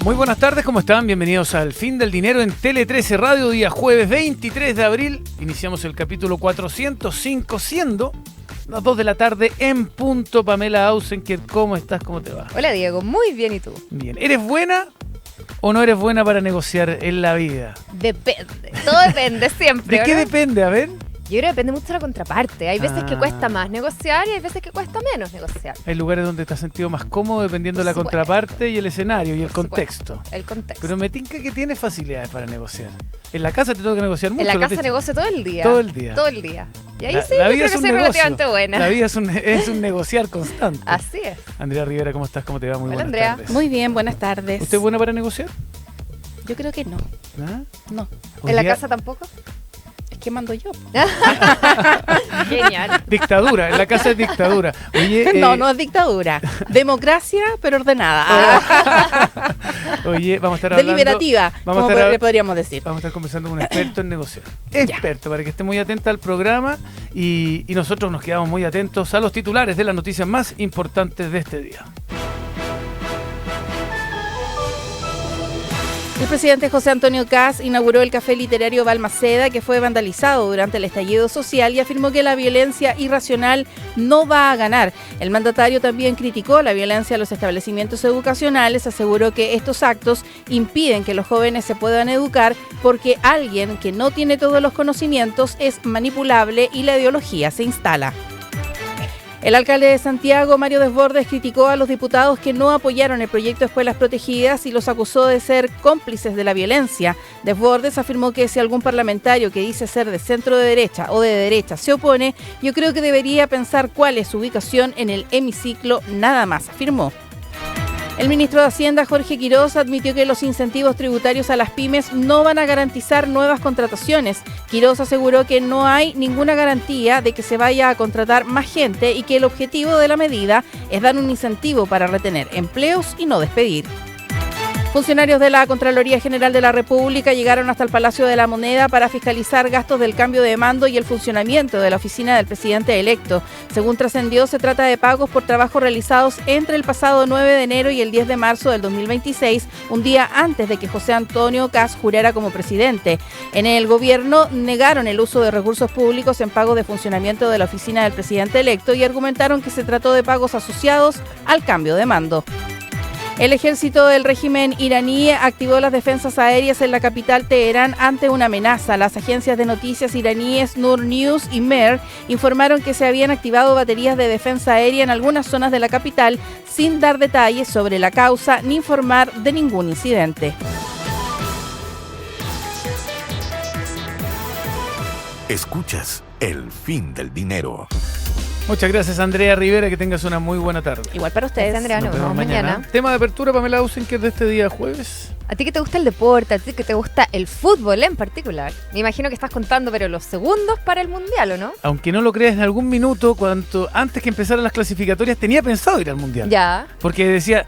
Muy buenas tardes, ¿cómo están? Bienvenidos al Fin del Dinero en Tele 13 Radio, día jueves 23 de abril. Iniciamos el capítulo 405, siendo las 2 de la tarde en punto. Pamela Ausenker, ¿cómo estás? ¿Cómo te va? Hola Diego, muy bien, ¿y tú? Bien. ¿Eres buena o no eres buena para negociar en la vida? Depende, todo depende siempre. ¿De qué depende? A ver. Yo creo que depende mucho de la contraparte. Hay veces que cuesta más negociar y hay veces que cuesta menos negociar. Hay lugares donde te has sentido más cómodo dependiendo de la contraparte y el escenario y el contexto. El contexto. Pero me tinca que tienes facilidades para negociar. En la casa te tengo que negociar mucho. En la casa negocio todo el día. Todo el día. Todo el día. Y ahí La sí, yo creo que soy relativamente buena. La vida es un negociar constante. Así es. Andrea Rivera, ¿cómo estás? ¿Cómo te va? Muy Hola, buenas Andrea. tardes. Muy bien, buenas tardes. ¿Usted es buena para negociar? Yo creo que no. ¿Ah? No. ¿En la casa tampoco? Es que mando yo. Genial. Dictadura, en la casa es dictadura. Oye, No es dictadura. Democracia, pero ordenada. Oye, vamos a estar hablando... Deliberativa, como podríamos decir. Vamos a estar conversando con un experto en negociar. Experto, para que esté muy atenta al programa y nosotros nos quedamos muy atentos a los titulares de las noticias más importantes de este día. El presidente José Antonio Kast inauguró el café literario Balmaceda, que fue vandalizado durante el estallido social, y afirmó que la violencia irracional no va a ganar. El mandatario también criticó la violencia a los establecimientos educacionales, aseguró que estos actos impiden que los jóvenes se puedan educar porque alguien que no tiene todos los conocimientos es manipulable y la ideología se instala. El alcalde de Santiago, Mario Desbordes, criticó a los diputados que no apoyaron el proyecto de escuelas protegidas y los acusó de ser cómplices de la violencia. Desbordes afirmó que si algún parlamentario que dice ser de centro de derecha o de derecha se opone, yo creo que debería pensar cuál es su ubicación en el hemiciclo, nada más, afirmó. El ministro de Hacienda, Jorge Quiroz, admitió que los incentivos tributarios a las pymes no van a garantizar nuevas contrataciones. Quiroz aseguró que no hay ninguna garantía de que se vaya a contratar más gente y que el objetivo de la medida es dar un incentivo para retener empleos y no despedir. Funcionarios de la Contraloría General de la República llegaron hasta el Palacio de la Moneda para fiscalizar gastos del cambio de mando y el funcionamiento de la oficina del presidente electo. Según trascendió, se trata de pagos por trabajos realizados entre el pasado 9 de enero y el 10 de marzo del 2026, un día antes de que José Antonio Kast jurara como presidente. En el gobierno negaron el uso de recursos públicos en pagos de funcionamiento de la oficina del presidente electo y argumentaron que se trató de pagos asociados al cambio de mando. El ejército del régimen iraní activó las defensas aéreas en la capital Teherán ante una amenaza. Las agencias de noticias iraníes Noor News y Mer informaron que se habían activado baterías de defensa aérea en algunas zonas de la capital, sin dar detalles sobre la causa ni informar de ningún incidente. Escuchas El Fin del Dinero. Muchas gracias, Andrea Rivera, que tengas una muy buena tarde. Igual para ustedes. Gracias, Andrea, Nos vemos mañana. Tema de apertura, Pamela Ausenker, de este día jueves. A ti que te gusta el deporte, a ti que te gusta el fútbol en particular, me imagino que estás contando pero los segundos para el Mundial, ¿o no? Aunque no lo creas, en algún minuto, antes que empezaran las clasificatorias, tenía pensado ir al Mundial. Ya. Porque decía,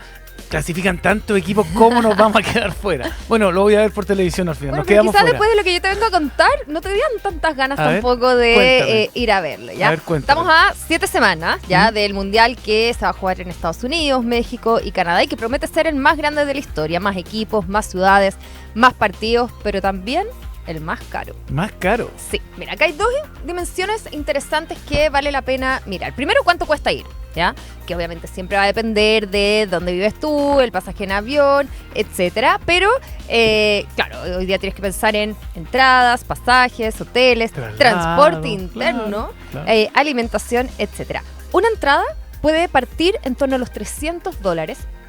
clasifican tantos equipos, ¿cómo nos vamos a quedar fuera? Bueno, lo voy a ver por televisión al final. Bueno, Nos quedamos quizás fuera. Después de lo que yo te vengo a contar, no te dieron tantas ganas A ver, tampoco de ir a verlo, ¿ya? A ver, cuéntame. Estamos a 7 semanas ya del Mundial que se va a jugar en Estados Unidos, México y Canadá y que promete ser el más grande de la historia. Más equipos, más ciudades, más partidos, pero también el más caro. Más caro. Sí, mira, acá hay dos dimensiones interesantes que vale la pena mirar. Primero, ¿cuánto cuesta ir? ¿Ya? Que obviamente siempre va a depender de dónde vives tú, el pasaje en avión, etcétera. Pero, claro, hoy día tienes que pensar en entradas, pasajes, hoteles, transporte interno, claro. Alimentación, etcétera. Una entrada puede partir en torno a los $300,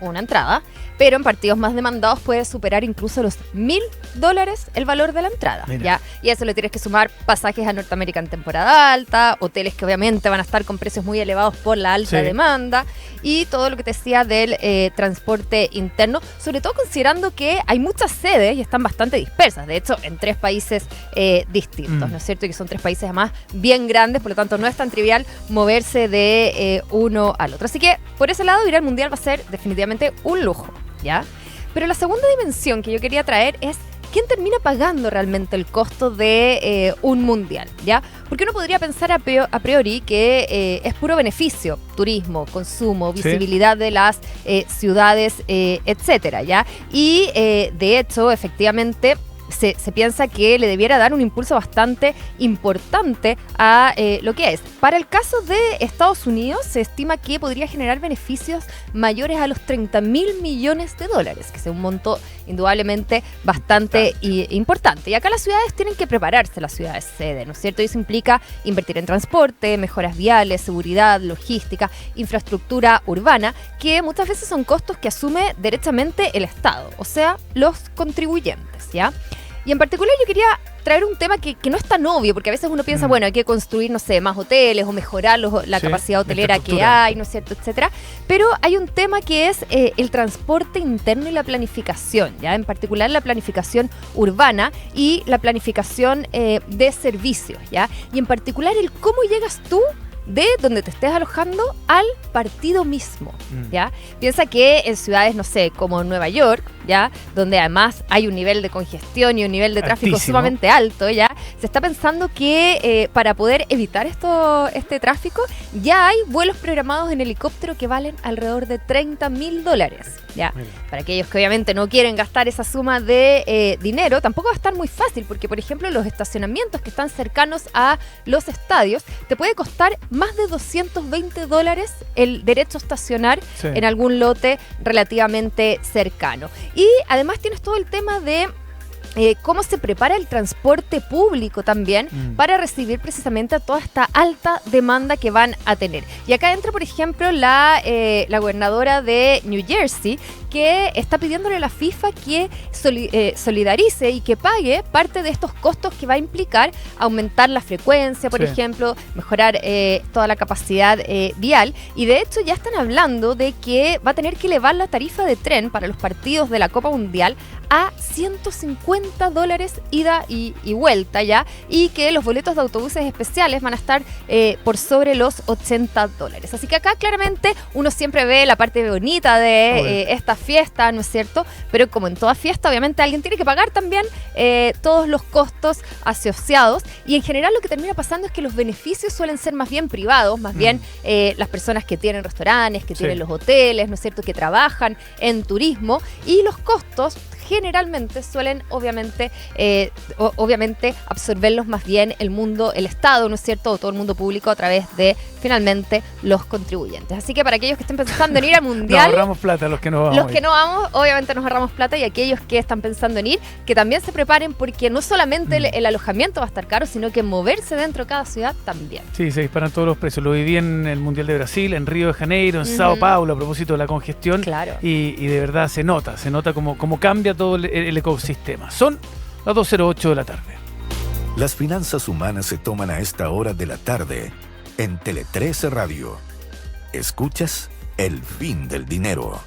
una entrada, pero en partidos más demandados puede superar incluso los $1,000 el valor de la entrada, ¿ya? Y a eso le tienes que sumar pasajes a Norteamérica en temporada alta, hoteles que obviamente van a estar con precios muy elevados por la alta demanda y todo lo que te decía del transporte interno, sobre todo considerando que hay muchas sedes y están bastante dispersas, de hecho en 3 países distintos, ¿no es cierto? Y que son 3 países además bien grandes, por lo tanto no es tan trivial moverse de uno al otro. Así que por ese lado ir al Mundial va a ser definitivamente un lujo, ¿ya? Pero la segunda dimensión que yo quería traer es ¿quién termina pagando realmente el costo de un mundial? ¿Ya? Porque uno podría pensar a priori que es puro beneficio, turismo, consumo, visibilidad de las ciudades, etcétera, ¿ya? Y de hecho, efectivamente, se piensa que le debiera dar un impulso bastante importante a lo que es. Para el caso de Estados Unidos, se estima que podría generar beneficios mayores a los $30.000 millones, que es un monto indudablemente bastante importante. Y acá las ciudades tienen que prepararse, las ciudades sede, ¿no es cierto? Y eso implica invertir en transporte, mejoras viales, seguridad, logística, infraestructura urbana, que muchas veces son costos que asume derechamente el Estado, o sea, los contribuyentes, ¿ya? Y en particular yo quería traer un tema que no es tan obvio, porque a veces uno piensa, bueno, hay que construir, no sé, más hoteles o mejorar la capacidad hotelera que hay, ¿no es cierto?, etcétera. Pero hay un tema que es el transporte interno y la planificación, ¿ya? En particular la planificación urbana y la planificación de servicios, ¿ya? Y en particular el cómo llegas tú de donde te estés alojando al partido mismo, ¿ya? Piensa que en ciudades, no sé, como Nueva York, ¿ya? Donde además hay un nivel de congestión y un nivel de tráfico sumamente alto, ¿ya? Se está pensando que para poder evitar este tráfico ya hay vuelos programados en helicóptero que valen alrededor de $30.000, ¿ya? Para aquellos que obviamente no quieren gastar esa suma de dinero, tampoco va a estar muy fácil, porque por ejemplo los estacionamientos que están cercanos a los estadios te puede costar más de $220 el derecho a estacionar en algún lote relativamente cercano. Y además tienes todo el tema de cómo se prepara el transporte público también para recibir precisamente a toda esta alta demanda que van a tener. Y acá entra, por ejemplo, la gobernadora de New Jersey, que está pidiéndole a la FIFA que solidarice y que pague parte de estos costos que va a implicar aumentar la frecuencia, por ejemplo, mejorar toda la capacidad vial. Y de hecho ya están hablando de que va a tener que elevar la tarifa de tren para los partidos de la Copa Mundial a $150 ida y vuelta, ya, y que los boletos de autobuses especiales van a estar por sobre los $80. Así que acá claramente uno siempre ve la parte bonita de esta fiesta, ¿no es cierto? Pero como en toda fiesta, obviamente alguien tiene que pagar también todos los costos asociados, y en general lo que termina pasando es que los beneficios suelen ser más bien privados, más bien las personas que tienen restaurantes, que tienen los hoteles, ¿no es cierto?, que trabajan en turismo, y los costos generalmente suelen obviamente absorberlos más bien el Estado, ¿no es cierto?, o todo el mundo público a través de finalmente los contribuyentes. Así que para aquellos que estén pensando en ir al Mundial, nos ahorramos plata, los que no vamos. Los que no vamos, obviamente nos ahorramos plata, y aquellos que están pensando en ir, que también se preparen, porque no solamente el alojamiento va a estar caro, sino que moverse dentro de cada ciudad también. Sí, se disparan todos los precios. Lo viví en el Mundial de Brasil, en Río de Janeiro, en Sao Paulo, a propósito de la congestión. Claro. Y de verdad se nota cómo cambia todo el ecosistema. Son las 2:08 de la tarde. Las finanzas humanas se toman a esta hora de la tarde en Tele 13 Radio. Escuchas El Fin del Dinero.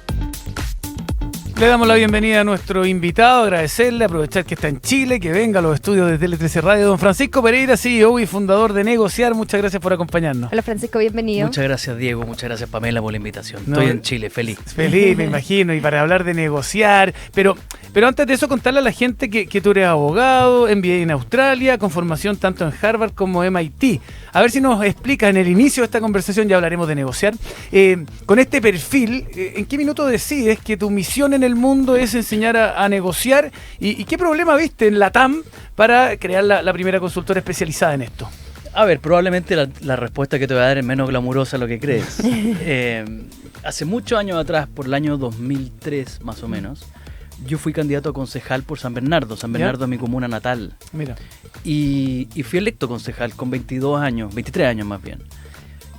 Le damos la bienvenida a nuestro invitado, agradecerle, aprovechar que está en Chile, que venga a los estudios de Tele 13 Radio, don Francisco Pereira, CEO y fundador de Negociar. Muchas gracias por acompañarnos. Hola Francisco, bienvenido. Muchas gracias Diego, muchas gracias Pamela por la invitación. Estoy en Chile, feliz. Feliz, me imagino, y para hablar de negociar. Pero antes de eso, contarle a la gente que tú eres abogado, MBA en Australia, con formación tanto en Harvard como MIT. A ver si nos explicas en el inicio de esta conversación, ya hablaremos de negociar, con este perfil, ¿en qué minuto decides que tu misión en el mundo es enseñar a negociar? ¿Y qué problema viste en la TAM para crear la primera consultora especializada en esto? A ver, probablemente la respuesta que te voy a dar es menos glamurosa de lo que crees. Hace muchos años atrás, por el año 2003 más o menos, yo fui candidato a concejal por San Bernardo. San Bernardo es mi comuna natal. Mira. Y fui electo concejal con 22 años, 23 años más bien.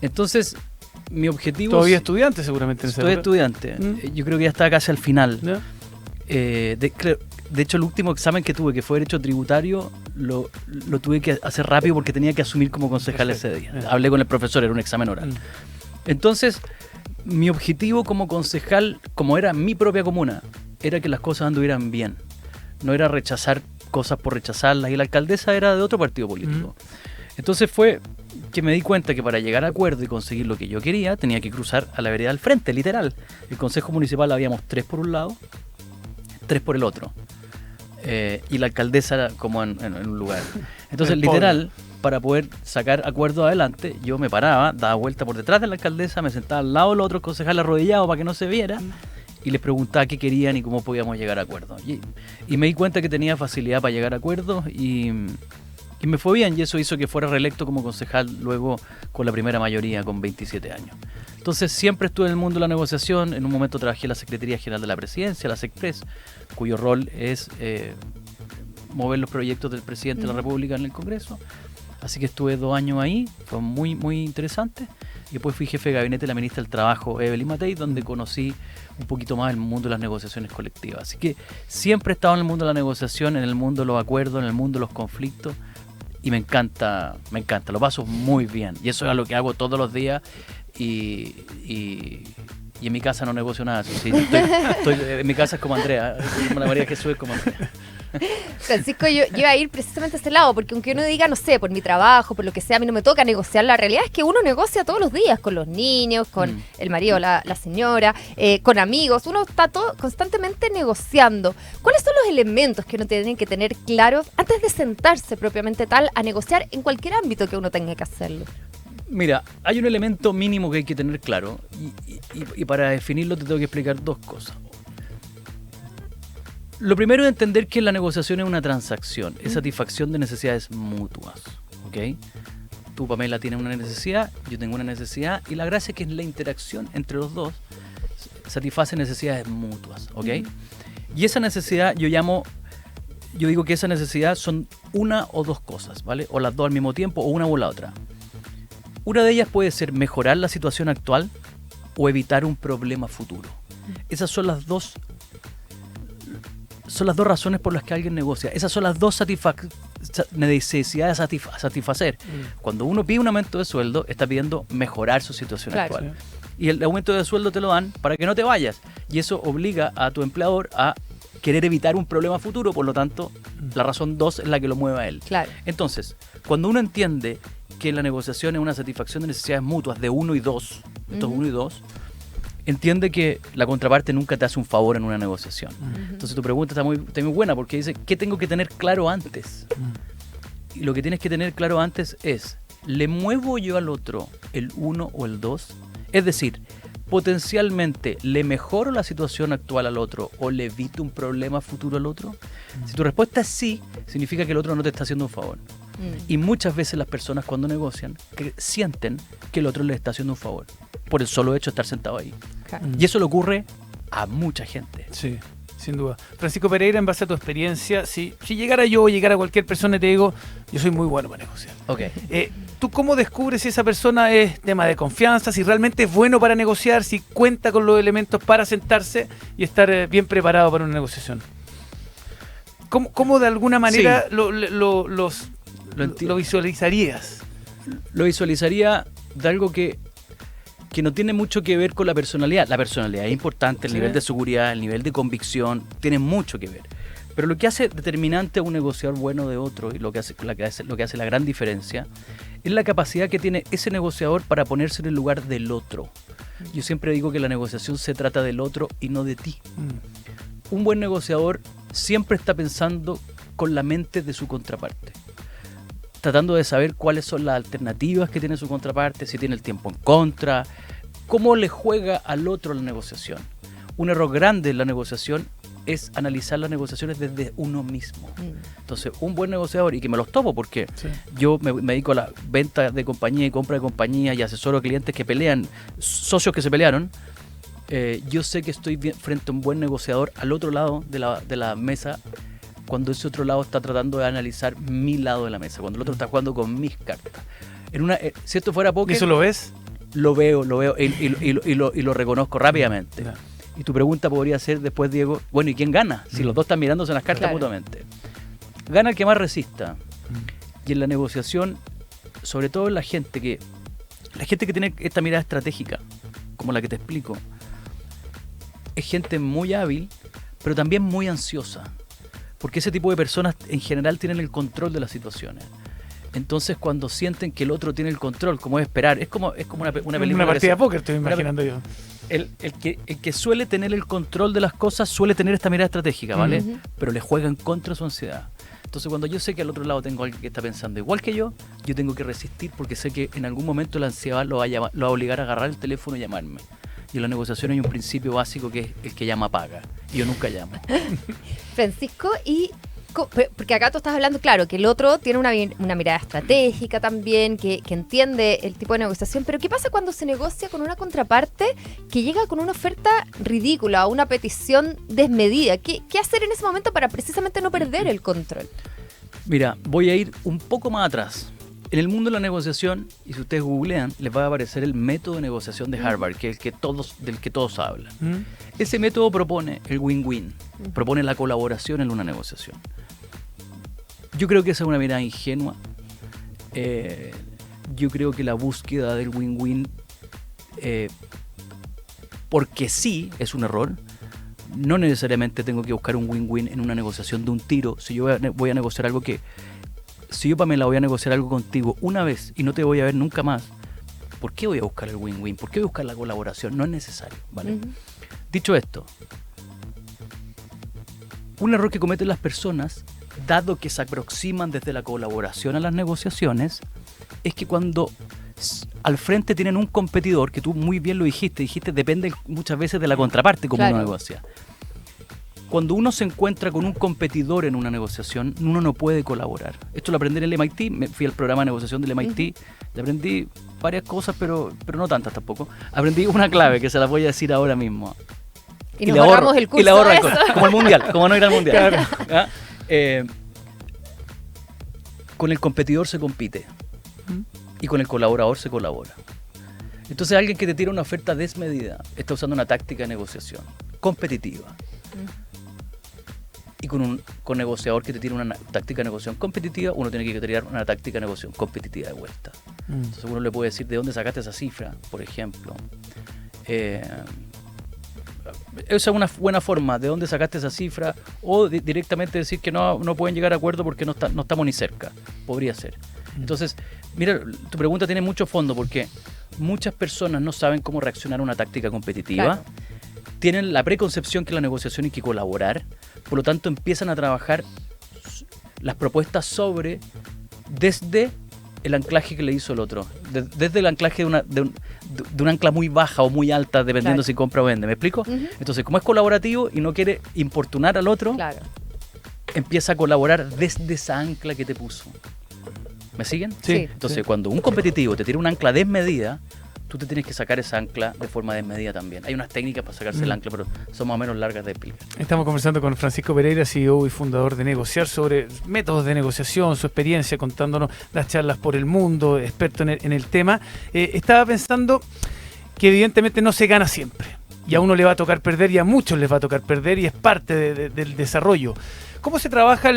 Entonces, mi objetivo... Todavía estudiante seguramente. Estoy estudiante. Yo creo que ya estaba casi al final. ¿Ya? De hecho, el último examen que tuve, que fue Derecho Tributario, lo tuve que hacer rápido porque tenía que asumir como concejal ese día. Hablé con el profesor, era un examen oral. Entonces, mi objetivo como concejal, como era mi propia comuna, era que las cosas anduvieran bien. No era rechazar cosas por rechazarlas, y la alcaldesa era de otro partido político. Entonces fue que me di cuenta que para llegar a acuerdo y conseguir lo que yo quería, tenía que cruzar a la vereda al frente, literal. El consejo municipal habíamos 3 por un lado, 3 por el otro. Y la alcaldesa era como en un lugar. Entonces, literal, para poder sacar acuerdos adelante, yo me paraba, daba vuelta por detrás de la alcaldesa, me sentaba al lado de los otros concejales arrodillados para que no se viera, y les preguntaba qué querían y cómo podíamos llegar a acuerdos. Y me di cuenta que tenía facilidad para llegar a acuerdos y me fue bien, y eso hizo que fuera reelecto como concejal luego con la primera mayoría, con 27 años. Entonces siempre estuve en el mundo de la negociación. En un momento trabajé en la Secretaría General de la Presidencia, la SECPRES, cuyo rol es mover los proyectos del presidente de la República en el Congreso. Así que estuve 2 años ahí, fue muy, muy interesante. Y después fui jefe de gabinete de la ministra del Trabajo, Evelyn Matei, donde conocí un poquito más el mundo de las negociaciones colectivas. Así que siempre he estado en el mundo de la negociación, en el mundo de los acuerdos, en el mundo de los conflictos. Y me encanta, lo paso muy bien. Y eso es lo que hago todos los días. Y en mi casa no negocio nada. Sí, en mi casa es como Andrea, como la María Jesús es como Andrea. Francisco, yo iba a ir precisamente a este lado, porque aunque uno diga, no sé, por mi trabajo, por lo que sea, a mí no me toca negociar, la realidad es que uno negocia todos los días, con los niños, con el marido, la señora, con amigos, uno está constantemente negociando. ¿Cuáles son los elementos que uno tiene que tener claros antes de sentarse propiamente tal a negociar en cualquier ámbito que uno tenga que hacerlo? Mira, hay un elemento mínimo que hay que tener claro, y para definirlo te tengo que explicar 2 cosas. Lo primero es entender que la negociación es una transacción, es satisfacción de necesidades mutuas, ¿ok? Tú, Pamela, tienes una necesidad, yo tengo una necesidad, y la gracia es que en la interacción entre los dos satisface necesidades mutuas, ¿ok? Y esa necesidad yo digo que esa necesidad son una o 2 cosas, ¿vale? O las 2 al mismo tiempo, o una o la otra. Una de ellas puede ser mejorar la situación actual o evitar un problema futuro. Esas son las dos razones por las que alguien negocia. Esas son las 2 necesidades a satisfacer. Cuando uno pide un aumento de sueldo, está pidiendo mejorar su situación actual. Y el aumento de sueldo te lo dan para que no te vayas. Y eso obliga a tu empleador a querer evitar un problema futuro. Por lo tanto, la razón 2 es la que lo mueve a él. Claro. Entonces, cuando uno entiende que la negociación es una satisfacción de necesidades mutuas de 1 y 2, estos 1 y 2, entiende que la contraparte nunca te hace un favor en una negociación. Entonces tu pregunta está muy buena, porque dice, ¿qué tengo que tener claro antes? Y lo que tienes que tener claro antes es, ¿le muevo yo al otro el 1 o el 2? Es decir, potencialmente, ¿le mejoro la situación actual al otro o le evito un problema futuro al otro? Si tu respuesta es sí, significa que el otro no te está haciendo un favor. Y muchas veces las personas cuando negocian sienten que el otro les está haciendo un favor por el solo hecho de estar sentado ahí. Y eso le ocurre a mucha gente. Sí, sin duda. Francisco Pereira, en base a tu experiencia, si llegara yo o llegara cualquier persona y te digo, yo soy muy bueno para negociar. ¿Tú cómo descubres si esa persona es tema de confianza, si realmente es bueno para negociar, si cuenta con los elementos para sentarse y estar bien preparado para una negociación? ¿Cómo de alguna manera lo visualizarías? Lo visualizaría de algo que no tiene mucho que ver con la personalidad. La personalidad es importante, el nivel de seguridad, el nivel de convicción, tiene mucho que ver. Pero lo que hace determinante a un negociador bueno de otro, y lo que hace la gran diferencia, es la capacidad que tiene ese negociador para ponerse en el lugar del otro. Yo siempre digo que la negociación se trata del otro y no de ti. Un buen negociador siempre está pensando con la mente de su contraparte, tratando de saber cuáles son las alternativas que tiene su contraparte, si tiene el tiempo en contra, cómo le juega al otro la negociación. Un error grande en la negociación es analizar las negociaciones desde uno mismo. Entonces, un buen negociador, y que me los topo porque yo me dedico a la venta de compañía y compra de compañía y asesoro a clientes que pelean, socios que se pelearon, yo sé que estoy frente a un buen negociador al otro lado de la mesa, cuando ese otro lado está tratando de analizar mi lado de la mesa, cuando el otro está jugando con mis cartas. Si esto fuera póker... ¿Y eso lo ves? Lo veo y lo reconozco rápidamente. Y tu pregunta podría ser después, Diego, bueno, ¿y quién gana? Si los dos están mirándose en las cartas mutuamente. Gana el que más resista. Y en la negociación, sobre todo la gente que tiene esta mirada estratégica, como la que te explico, es gente muy hábil, pero también muy ansiosa. Porque ese tipo de personas en general tienen el control de las situaciones. Entonces, cuando sienten que el otro tiene el control, como es esperar, es como una película. Una partida de póker, estoy imaginando yo. El que suele tener el control de las cosas suele tener esta mirada estratégica, ¿vale? Pero le juega en contra su ansiedad. Entonces cuando yo sé que al otro lado tengo a alguien que está pensando igual que yo tengo que resistir porque sé que en algún momento la ansiedad lo va a obligar a agarrar el teléfono y llamarme. Y en la negociación hay un principio básico que es el que llama paga. Y yo nunca llamo. Francisco, porque acá tú estás hablando, claro, que el otro tiene una mirada estratégica también, que entiende el tipo de negociación, pero ¿qué pasa cuando se negocia con una contraparte que llega con una oferta ridícula o una petición desmedida? ¿Qué hacer en ese momento para precisamente no perder el control? Mira, voy a ir un poco más atrás. En el mundo de la negociación, y si ustedes googlean, les va a aparecer el método de negociación de Harvard, que es del que todos hablan. Ese método propone el win-win, propone la colaboración en una negociación. Yo creo que esa es una mirada ingenua. Yo creo que la búsqueda del win-win, porque sí, es un error. No necesariamente tengo que buscar un win-win en una negociación de un tiro. Si yo voy a negociar algo si yo, Pamela, voy a negociar algo contigo una vez y no te voy a ver nunca más, ¿por qué voy a buscar el win-win? ¿Por qué voy a buscar la colaboración? No es necesario, ¿vale? Dicho esto, un error que cometen las personas, dado que se aproximan desde la colaboración a las negociaciones, es que cuando al frente tienen un competidor, que tú muy bien lo dijiste, depende muchas veces de la contraparte como uno negocia. Cuando uno se encuentra con un competidor en una negociación, uno no puede colaborar. Esto lo aprendí en el MIT, me fui al programa de negociación del MIT, y aprendí varias cosas, pero no tantas tampoco. Aprendí una clave que se la voy a decir ahora mismo. Y nos ahorramos el curso. Y le ahorro como el mundial, como no ir al mundial. ¿Ah? Con el competidor se compite y con el colaborador se colabora. Entonces alguien que te tira una oferta desmedida está usando una táctica de negociación competitiva. Y con negociador que te tira una táctica de negociación competitiva, uno tiene que tirar una táctica de negociación competitiva de vuelta. Entonces uno le puede decir de dónde sacaste esa cifra, por ejemplo. Esa es una buena forma, de dónde sacaste esa cifra, o directamente decir que no pueden llegar a acuerdo porque no estamos ni cerca. Podría ser. Entonces, mira, tu pregunta tiene mucho fondo porque muchas personas no saben cómo reaccionar a una táctica competitiva. Claro. Tienen la preconcepción que la negociación hay que colaborar, por lo tanto empiezan a trabajar las propuestas desde el anclaje que le hizo el otro, desde el anclaje de un ancla muy baja o muy alta, dependiendo si compra o vende. ¿Me explico? Entonces, como es colaborativo y no quiere importunar al otro, empieza a colaborar desde esa ancla que te puso. ¿Me siguen? Sí. Entonces, cuando un competitivo te tira un ancla desmedida, tú te tienes que sacar esa ancla de forma desmedida también. Hay unas técnicas para sacarse el ancla, pero son más o menos largas de explicar. Estamos conversando con Francisco Pereira, CEO y fundador de Negociar, sobre métodos de negociación, su experiencia, contándonos las charlas por el mundo, experto en el tema. Estaba pensando que evidentemente no se gana siempre. Y a uno le va a tocar perder y a muchos les va a tocar perder y es parte del desarrollo. ¿Cómo se trabaja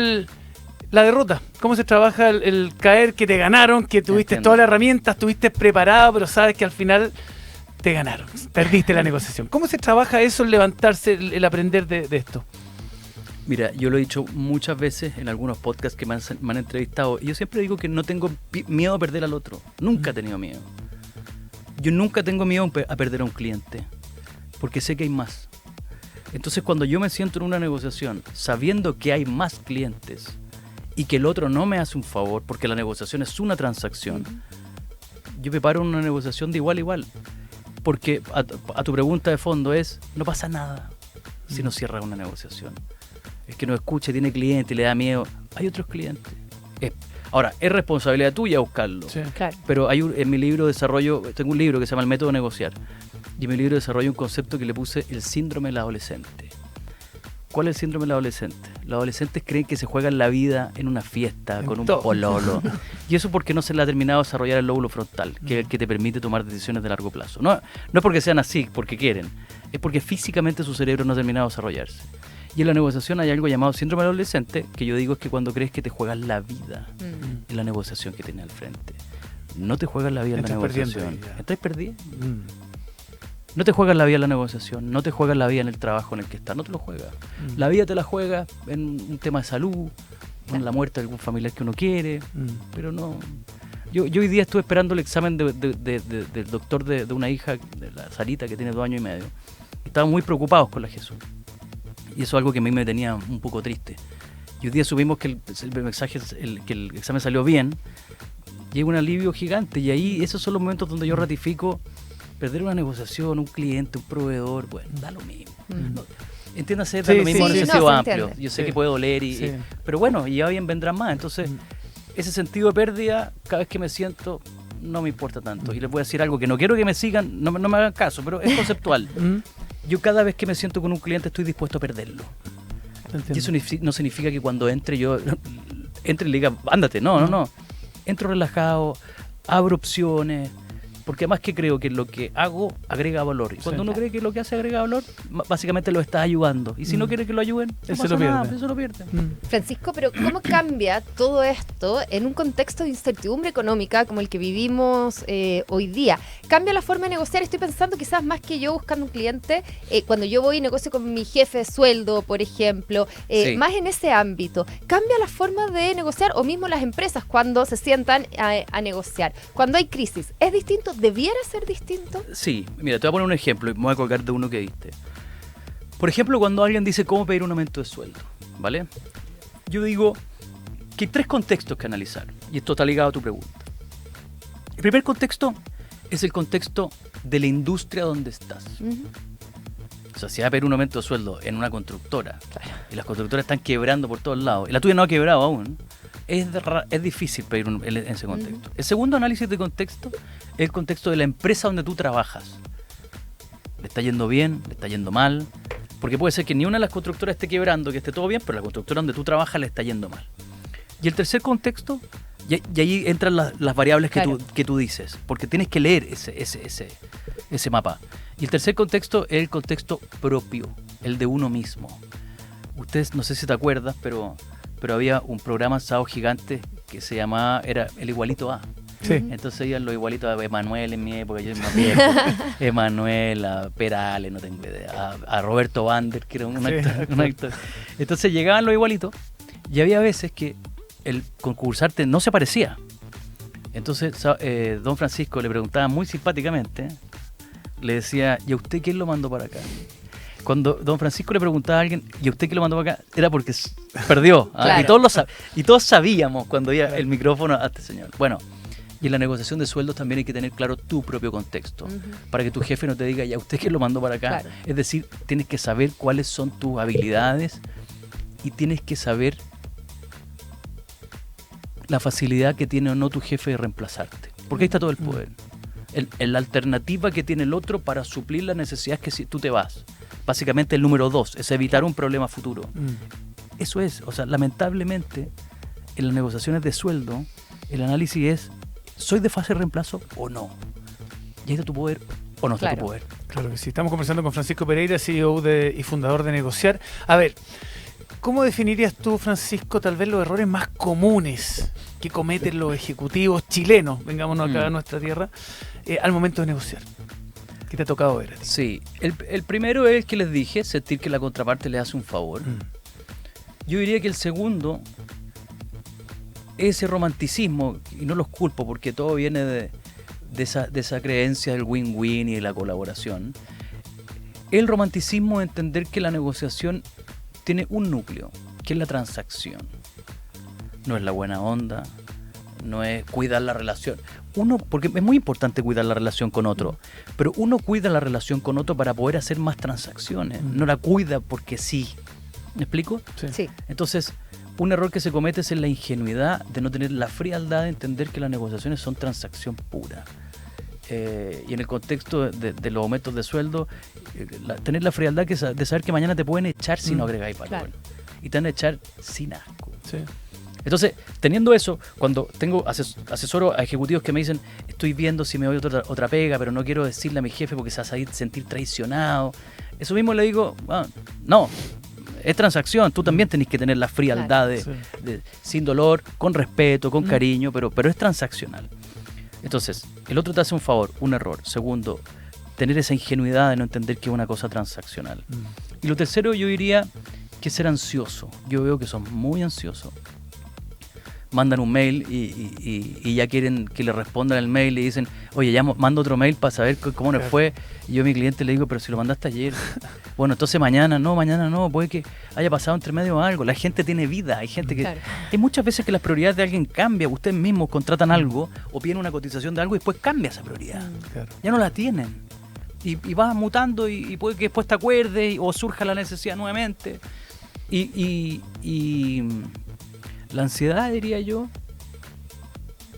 la derrota? ¿Cómo se trabaja el caer, que te ganaron, que tuviste todas las herramientas, estuviste preparado, pero sabes que al final te ganaron, perdiste la negociación? ¿Cómo se trabaja eso, el levantarse, el aprender de esto? Mira, yo lo he dicho muchas veces en algunos podcasts que me han entrevistado, y yo siempre digo que no tengo miedo a perder al otro. Nunca he tenido miedo. Yo nunca tengo miedo a perder a un cliente, porque sé que hay más. Entonces, cuando yo me siento en una negociación sabiendo que hay más clientes y que el otro no me hace un favor, porque la negociación es una transacción, yo me paro en una negociación de igual a igual. Porque a tu pregunta de fondo no pasa nada si no cierras una negociación. Es que no escucha, tiene cliente, le da miedo. Hay otros clientes. Ahora, es responsabilidad tuya buscarlo. Sí. Claro. Pero en mi libro de desarrollo, tengo un libro que se llama El Método de Negociar. Y en mi libro desarrollo un concepto que le puse el síndrome del adolescente. ¿Cuál es el síndrome del adolescente? Los adolescentes creen que se juegan la vida en una fiesta, con un pololo. Y eso porque no se le ha terminado de desarrollar el lóbulo frontal, que es el que te permite tomar decisiones de largo plazo. No es porque sean así, porque quieren. Es porque físicamente su cerebro no ha terminado de desarrollarse. Y en la negociación hay algo llamado síndrome del adolescente, que yo digo es que cuando crees que te juegas la vida en la negociación que tienes al frente. No te juegas la vida en la negociación. Estás perdiendo. No te juegas la vida en la negociación, no te juegas la vida en el trabajo en el que estás, no te lo juegas. La vida te la juegas en un tema de salud, en la muerte de algún familiar que uno quiere, pero no. Yo hoy día estuve esperando el examen del doctor de una hija, de la Sarita, que tiene 2 años y medio. Estaban muy preocupados con la Jesús. Y eso es algo que a mí me tenía un poco triste. Y hoy día supimos que que el examen salió bien, y hay un alivio gigante. Y ahí esos son los momentos donde yo ratifico perder una negociación, un cliente, un proveedor, bueno, da lo mismo. No, entiéndase, da lo mismo en ese sentido amplio. entiende. Yo sé que puede doler, pero bueno, y ya bien vendrán más. Entonces, ese sentido de pérdida, cada vez que me siento, no me importa tanto. Y les voy a decir algo que no quiero que me sigan, no me hagan caso, pero es conceptual. Yo cada vez que me siento con un cliente estoy dispuesto a perderlo. Y eso no significa que cuando entre y le diga, ándate, no. Entro relajado, abro opciones, porque además que creo que lo que hago agrega valor. Y cuando uno cree que lo que hace agrega valor, básicamente lo está ayudando. Y si no quiere que lo ayuden, eso lo pierde. Francisco, pero ¿cómo cambia todo esto en un contexto de incertidumbre económica como el que vivimos hoy día? ¿Cambia la forma de negociar? Estoy pensando quizás más que yo buscando un cliente, cuando yo voy y negocio con mi jefe de sueldo, por ejemplo, más en ese ámbito. ¿Cambia la forma de negociar o mismo las empresas cuando se sientan a negociar? Cuando hay crisis, ¿es distinto? ¿Debiera ser distinto? Sí, mira, te voy a poner un ejemplo y me voy a colgar de uno que diste. Por ejemplo, cuando alguien dice cómo pedir un aumento de sueldo, ¿vale? Yo digo que hay 3 contextos que analizar, y esto está ligado a tu pregunta. El primer contexto es el contexto de la industria donde estás. O sea, si vas a pedir un aumento de sueldo en una constructora, y las constructoras están quebrando por todos lados, y la tuya no ha quebrado aún, es difícil pedir en ese contexto. El segundo análisis de contexto es el contexto de la empresa donde tú trabajas. ¿Le está yendo bien? ¿Le está yendo mal? Porque puede ser que ni una de las constructoras esté quebrando, que esté todo bien, pero la constructora donde tú trabajas le está yendo mal. Y el tercer contexto, y ahí entran las variables que tú dices, porque tienes que leer ese mapa. Y el tercer contexto es el contexto propio, el de uno mismo. Ustedes, no sé si te acuerdas, pero había un programa sábado gigante que se llamaba, era El Igualito A. Sí. Entonces iban los igualitos a Emanuel en mi época, yo más viejo, Emanuel, a Perales, no tengo idea, a Roberto Bander, que era un actor. Entonces llegaban los igualitos y había veces que el concursante no se parecía. Entonces don Francisco le preguntaba muy simpáticamente, le decía, ¿y a usted quién lo mandó para acá? Cuando don Francisco le preguntaba a alguien, ¿y a usted qué lo mandó para acá? Era porque perdió. Claro. Y todos sabíamos cuando iba el micrófono a este señor. Bueno, y en la negociación de sueldos también hay que tener claro tu propio contexto, para que tu jefe no te diga, ¿y a usted qué lo mandó para acá? Claro. Es decir, tienes que saber cuáles son tus habilidades y tienes que saber la facilidad que tiene o no tu jefe de reemplazarte. Porque ahí está todo el poder. La alternativa que tiene el otro para suplir las necesidades que si tú te vas. Básicamente el número 2 es evitar un problema futuro. Eso es, o sea, lamentablemente en las negociaciones de sueldo el análisis es, ¿soy de fase de reemplazo o no? ¿Ya está tu poder o no está tu poder? Claro que sí. Estamos conversando con Francisco Pereira, CEO y fundador de Negociar. A ver, ¿cómo definirías tú, Francisco, tal vez los errores más comunes que cometen los ejecutivos chilenos, vengámonos acá a nuestra tierra, al momento de negociar? ¿Qué te ha tocado ver a ti? Sí, el primero es el que les dije, sentir que la contraparte le hace un favor. Yo diría que el segundo, ese romanticismo, y no los culpo porque todo viene de esa creencia del win-win y de la colaboración, el romanticismo de entender que la negociación tiene un núcleo, que es la transacción. No es la buena onda, no es cuidar la relación. Porque es muy importante cuidar la relación con otro, pero uno cuida la relación con otro para poder hacer más transacciones, no la cuida porque sí. ¿Me explico? Sí. Entonces, un error que se comete es en la ingenuidad de no tener la frialdad de entender que las negociaciones son transacción pura. Y en el contexto de los aumentos de sueldo, tener la frialdad de saber que mañana te pueden echar si no agregáis valor. Claro. Y te van a echar sin asco. Sí. Entonces, teniendo eso, cuando asesoro a ejecutivos que me dicen, estoy viendo si me doy otra pega, pero no quiero decirle a mi jefe porque se va a sentir traicionado, eso mismo le digo, no, es transacción, tú también tenés que tener la frialdad de sin dolor, con respeto, con cariño, pero es transaccional. Entonces, el otro te hace un favor, un error. Segundo, tener esa ingenuidad de no entender que es una cosa transaccional. Y lo tercero, yo diría que ser ansioso. Yo veo que son muy ansiosos. mandan un mail y ya quieren que le respondan el mail y dicen, oye, ya mando otro mail para saber cómo nos fue. Y yo a mi cliente le digo, pero si lo mandaste ayer. Bueno, entonces mañana no, puede que haya pasado entre medio algo. La gente tiene vida, hay gente que... Claro. Hay muchas veces que las prioridades de alguien cambian. Ustedes mismos contratan algo o piden una cotización de algo y después cambia esa prioridad. Claro. Ya no la tienen. Y va mutando y puede que después te acuerdes o surja la necesidad nuevamente. Y la ansiedad, diría yo.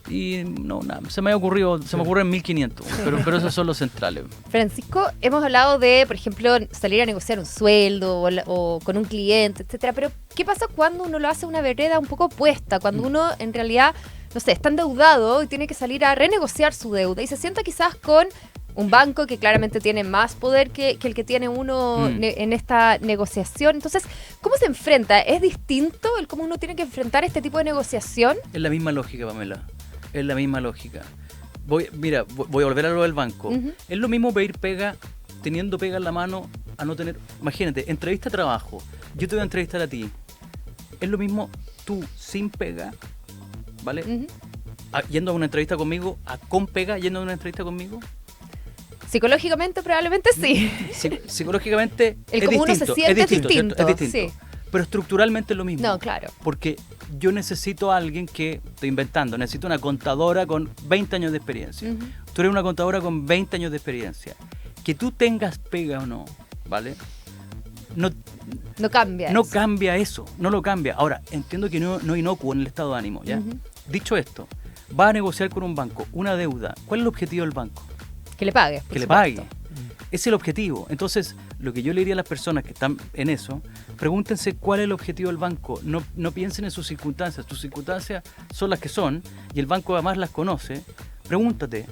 Y no, nada, se me ocurren 1500, pero esos son los centrales. Francisco, hemos hablado de, por ejemplo, salir a negociar un sueldo o con un cliente, etcétera, pero ¿qué pasa cuando uno lo hace una vereda un poco opuesta? Cuando uno en realidad, no sé, está endeudado y tiene que salir a renegociar su deuda y se sienta quizás con un banco que claramente tiene más poder que el que tiene uno en esta negociación. Entonces, ¿cómo se enfrenta? ¿Es distinto el cómo uno tiene que enfrentar este tipo de negociación? Es la misma lógica, Pamela. Es la misma lógica. Voy a volver a lo del banco. Es lo mismo pedir pega, teniendo pega en la mano, a no tener... Imagínate, entrevista de trabajo. Yo te voy a entrevistar a ti. Es lo mismo tú sin pega, ¿vale? Yendo a una entrevista conmigo, con pega, yendo a una entrevista conmigo. Psicológicamente probablemente sí. Psicológicamente el cómo uno se siente es distinto. Sí. Pero estructuralmente es lo mismo. No, claro. Porque yo necesito a alguien que, estoy inventando, necesito una contadora con 20 años de experiencia. Tú eres una contadora con 20 años de experiencia. Que tú tengas pega o no, ¿vale? No cambia. No cambia eso, no lo cambia. Ahora, entiendo que no inocuo en el estado de ánimo, ¿ya? Dicho esto, va a negociar con un banco una deuda. ¿Cuál es el objetivo del banco? Que le pague. Que le pague. Es el objetivo. Entonces, lo que yo le diría a las personas que están en eso, pregúntense cuál es el objetivo del banco. No piensen en sus circunstancias. Tus circunstancias son las que son y el banco además las conoce. Pregúntate,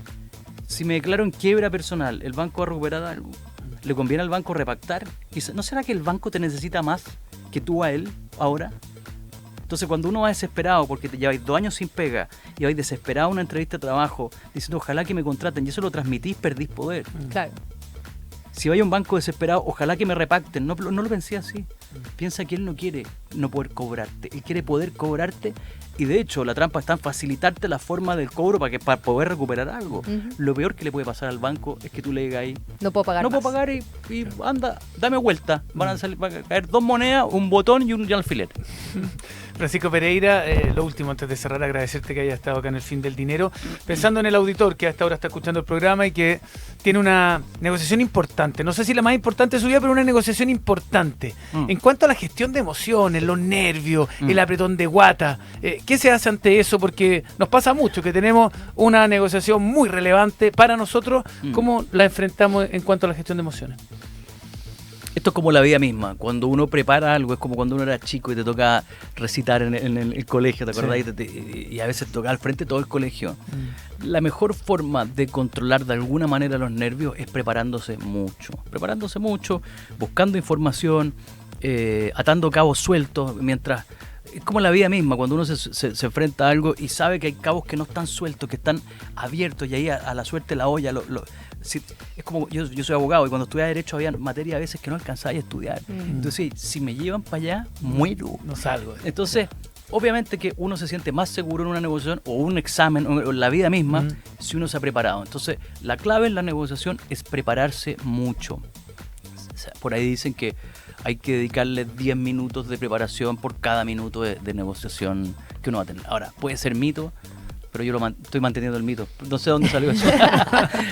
si me declaro en quiebra personal, ¿el banco va a recuperar algo? ¿Le conviene al banco repactar? ¿No será que el banco te necesita más que tú a él ahora? Entonces, cuando uno va desesperado porque te lleváis 2 años sin pega y vais desesperado a una entrevista de trabajo diciendo ojalá que me contraten y eso lo transmitís, perdís poder. Claro. Si vais a un banco desesperado, ojalá que me repacten. No lo pensé así. Piensa que él no quiere no poder cobrarte. Él quiere poder cobrarte y de hecho la trampa está en facilitarte la forma del cobro para poder recuperar algo. Lo peor que le puede pasar al banco es que tú le digas ahí no puedo pagar y anda, dame vuelta. Van a caer 2 monedas, un botón y un alfiler. Francisco Pereira, lo último antes de cerrar, agradecerte que hayas estado acá en el Fin del Dinero, pensando en el auditor que hasta ahora está escuchando el programa y que tiene una negociación importante, no sé si la más importante de su vida, pero una negociación importante. En cuanto a la gestión de emociones, los nervios, el apretón de guata, ¿qué se hace ante eso? Porque nos pasa mucho que tenemos una negociación muy relevante para nosotros. ¿Cómo la enfrentamos en cuanto a la gestión de emociones? Esto es como la vida misma. Cuando uno prepara algo, es como cuando uno era chico y te toca recitar en el colegio, ¿te acordás? Sí. Y a veces toca al frente todo el colegio. La mejor forma de controlar de alguna manera los nervios es preparándose mucho, buscando información, atando cabos sueltos, mientras... Es como la vida misma, cuando uno se enfrenta a algo y sabe que hay cabos que no están sueltos, que están abiertos y ahí a la suerte la olla. Es como, yo soy abogado y cuando estudiaba Derecho había materia a veces que no alcanzaba a estudiar. Entonces, si me llevan para allá, muero. No salgo. Entonces, obviamente que uno se siente más seguro en una negociación o un examen o en la vida misma si uno se ha preparado. Entonces, la clave en la negociación es prepararse mucho. O sea, por ahí dicen que hay que dedicarle 10 minutos de preparación por cada minuto de negociación que uno va a tener. Ahora, puede ser mito, pero yo estoy manteniendo el mito. No sé dónde salió eso.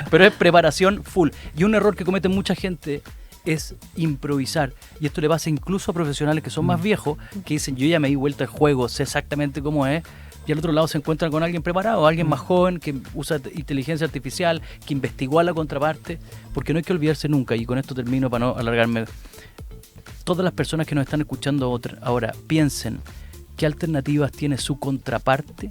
Pero es preparación full. Y un error que comete mucha gente es improvisar. Y esto le pasa incluso a profesionales que son más viejos, que dicen, yo ya me di vuelta al juego, sé exactamente cómo es. Y al otro lado se encuentran con alguien preparado, alguien más joven que usa inteligencia artificial, que investigó a la contraparte. Porque no hay que olvidarse nunca, y con esto termino para no alargarme. Todas las personas que nos están escuchando ahora piensen qué alternativas tiene su contraparte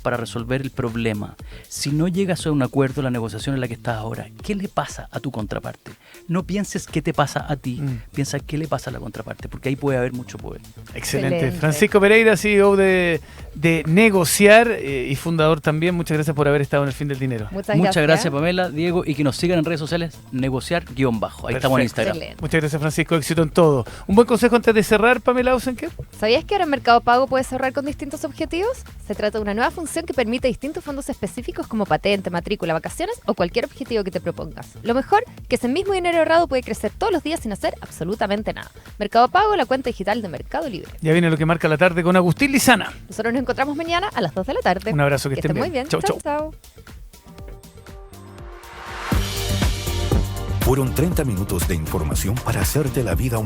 para resolver el problema. Si no llegas a un acuerdo, la negociación en la que estás ahora, ¿qué le pasa a tu contraparte? No pienses qué te pasa a ti, piensa qué le pasa a la contraparte, porque ahí puede haber mucho poder. Excelente. Francisco Pereira, CEO de Negociar y fundador también. Muchas gracias por haber estado en el Fin del Dinero. Muchas gracias, Pamela, Diego, y que nos sigan en redes sociales, negociar_. Ahí estamos en Instagram. Excelente. Muchas gracias, Francisco. Éxito en todo. Un buen consejo antes de cerrar, Pamela Ausenker. ¿Sabías que ahora en Mercado Pago puedes ahorrar con distintos objetivos? Se trata de una nueva función que permite distintos fondos específicos como patente, matrícula, vacaciones o cualquier objetivo que te propongas. Lo mejor, que ese mismo dinero ahorrado puede crecer todos los días sin hacer absolutamente nada. Mercado Pago, la cuenta digital de Mercado Libre. Ya viene lo que marca la tarde con Agustín Lizana. Nosotros nos encontramos mañana a las 2 de la tarde. Un abrazo, que estén muy bien. Chau, chau. Chau. Fueron 30 minutos de información para hacerte la vida un